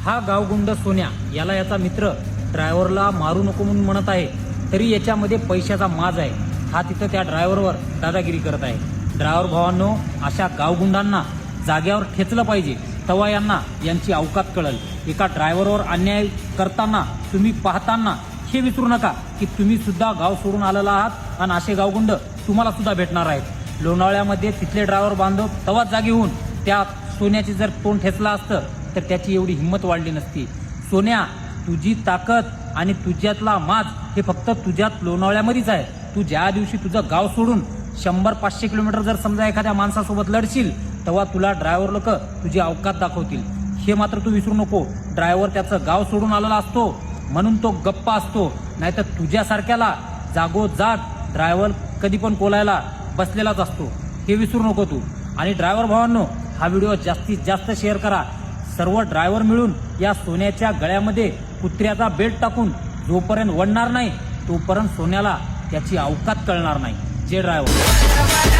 हा गावगुंड सोन्या याला याचा मित्र ड्रायव्हरला मारू नको म्हणून म्हणत आहे, तरी याच्यामध्ये पैशाचा माज आहे। हा तिथं त्या ड्रायव्हरवर दादागिरी करत आहे। ड्रायव्हर भावांनो, अशा गावगुंडांना जाग्यावर ठेचलं पाहिजे, तेव्हा यांना यांची अवकात कळल। एका ड्रायव्हरवर अन्याय करताना तुम्ही पाहताना हे विसरू नका की तुम्ही सुद्धा गाव सोडून आलेला आहात आणि असे गावगुंड तुम्हाला सुद्धा भेटणार आहेत। लोणावळ्यामध्ये तिथले ड्रायव्हर बांधव तवाच जागी होऊन त्या सोन्याची जर तोंड ठेचला असतं तर त्याची एवढी हिंमत वाढली नसती। सोन्या, तुझी ताकद आणि तुझ्यातला माज हे फक्त तुझ्यात लोणावळ्यामध्येच आहे। तू ज्या दिवशी तुझं गाव सोडून 100-500 किलोमीटर जर समजा एखाद्या माणसासोबत लढशील तेव्हा तुला ड्रायव्हर लोक तुझी अवकात दाखवतील। हे मात्र तू विसरू नको। ड्रायव्हर त्याचं गाव सोडून आलेला असतो म्हणून तो गप्पा असतो, नाहीतर तुझ्यासारख्याला जागोजाग ड्रायव्हर कधी पण कोलायला बसलेलाच असतो। हे विसरू नको तू। आणि ड्रायव्हर भावांनो, हा व्हिडिओ जास्तीत जास्त शेअर करा। सर्व ड्रायव्हर मिळून या सोन्याच्या गळ्यामध्ये कुत्र्याचा बेल्ट टाकून जोपर्यंत वळणार नाही तोपर्यंत सोन्याला त्याची अवकात कळणार नाही। जे ड्रायव्हर